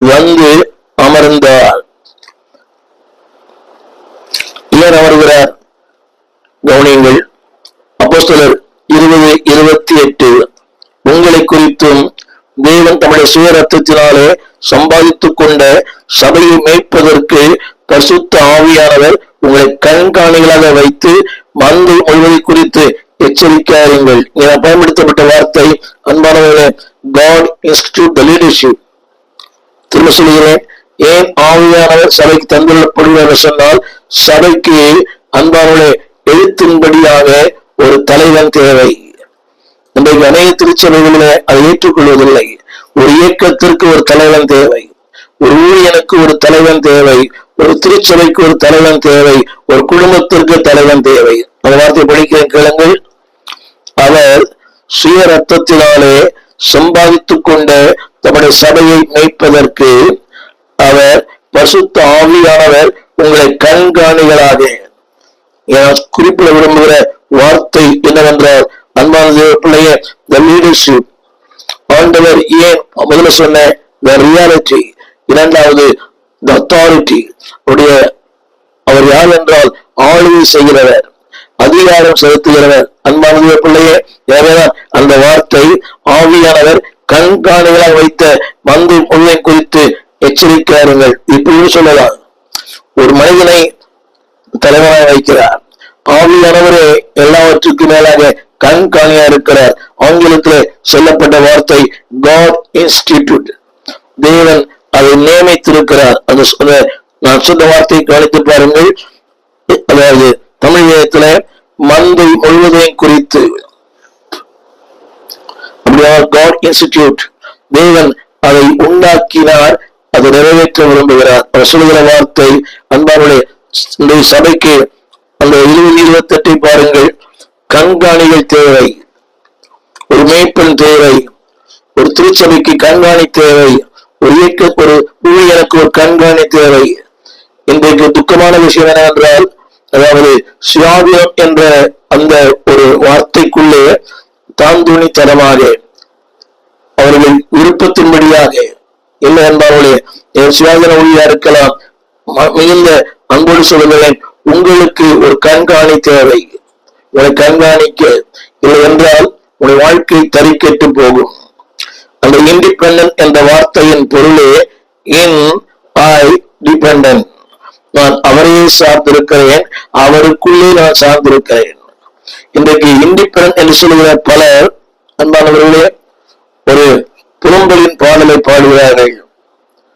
வந்து அமர்ந்தார். ஏன் அமர்கிறார்? கவனியுங்கள். அப்போஸ்தலர் 20:28 உங்களை குறித்தும் தேவன் தம்முடைய சுய ரத்தத்தினாலே சம்பாதித்துக் கொண்ட சபையை மேய்ப்பதற்கு பரிசுத்த ஆவியானவர் உங்களை கண்காணிகளாக வைத்து மந்தை முழுவதை குறித்து எச்சரிக்காருங்கள். என பயன்படுத்தப்பட்ட வார்த்தை அன்பானவர்களே, காட் இன்ஸ்டிடியூட் தி லீடர்ஷிப். திரும்ப சொல்கிறேன், ஏன் ஆவியானவர் சபைக்கு தந்துள்ளப்படுகிறார் சொன்னால், சபைக்கு அன்பானவர்களே எழுத்தின்படியாக ஒரு தலைவன் தேவை. இன்றைக்கு அநேக திருச்சபைகளிலே அதை ஏற்றுக்கொள்வதில்லை. ஒரு இயக்கத்திற்கு ஒரு தலைவன் தேவை, ஒரு ஊழியனுக்கு ஒரு தலைவன் தேவை, ஒரு திருச்சபைக்கு ஒரு தலைவன் தேவை, ஒரு குடும்பத்திற்கு தலைவன் தேவை. அந்த வார்த்தை படிக்கிறேன், கேளுங்கள். அவர் சுய ரத்தத்தினாலே சம்பாதித்துக் கொண்ட தம்முடைய சபையை மேய்ப்பதற்கு அவர் பரிசுத்த ஆவியானவர் உங்களை கண்காணிகளாக. குறிப்பிட விரும்புகிற வார்த்தை என்னவென்றால், அன்பான தேவ பிள்ளையே, தி லீடர்ஷிப். ஆண்டவர் ஏன் முதல்ல சொன்ன தி ரியாலிட்டி, இரண்டாவது தி அத்தாரிட்டி. அவர் யார் என்றால் ஆளுகை செய்கிறவர், அதிகாரம் செலுத்துகிறவர். அன்பான தேவ பிள்ளையே, அந்த வார்த்தை ஆவியானவர் கண்காணிகளாக வைத்த மந்தை முழுவை குறித்து எச்சரிக்காருங்கள். இப்படி சொல்லலாம். ஒரு மனிதனை தலைவராக வைக்கிறார், ஆவியானவரே எல்லாவற்றுக்கும் மேலாக கண்காணியா இருக்கிறார். ஆங்கிலத்திலே சொல்லப்பட்ட வார்த்தை காட் இன்ஸ்டிடியூட். தேவன் அதை நியமித்திருக்கிறார். அது நான் சொன்ன வார்த்தையை கவனித்து பாருங்கள். அதாவது தமிழ் வேதத்துல மந்தை முழுவதையும் குறித்து காட் இன்ஸ்டிடியூட். தேவன் அதை உண்டாக்கினார், அதை நிறைவேற்ற விரும்புகிறார். அவர் சொல்லுகிற வார்த்தை அன்பானுடைய சபைக்கு அந்த 20-28 பாருங்கள். கண்காணிகள் தேவை, ஒரு மேய்ப்பன் தேவை, ஒரு திருச்சபைக்கு கண்காணி தேவை, ஒரு ஊழியனுக்கு ஒரு கண்காணி தேவை. இன்றைக்கு துக்கமான விஷயம் என்னவென்றால், அதாவது சுயாதீனம் என்ற அந்த ஒரு வார்த்தைக்குள்ளே தாந்துணித்தனமாக அவர்கள் விருப்பத்தின்படியாக இல்லை என்பவர்களே, சுயாதீன ஊழியா இருக்கலாம். மிகுந்த அன்போடு சொல்லுகிறேன், உங்களுக்கு ஒரு கண்காணி தேவை. உங்களை கண்காணிக்க இல்லை என்றால் உங்களுடைய வாழ்க்கை தறிக்கெட்டு போகும். அந்த இண்டிபெண்டன்ட் என்ற வார்த்தையின் பொருளே இன் ஐ டிபெண்டன்ட். நான் அவரையே சார்ந்திருக்கிறேன், அவருக்குள்ளே நான் சார்ந்திருக்கிறேன். இன்றைக்கு இண்டிபெண்டன்ட் என்று சொல்லுகிற பலர் அன்பானவர்களே ஒரு புலம்பலின் பாடலை பாடுகிறார்கள்.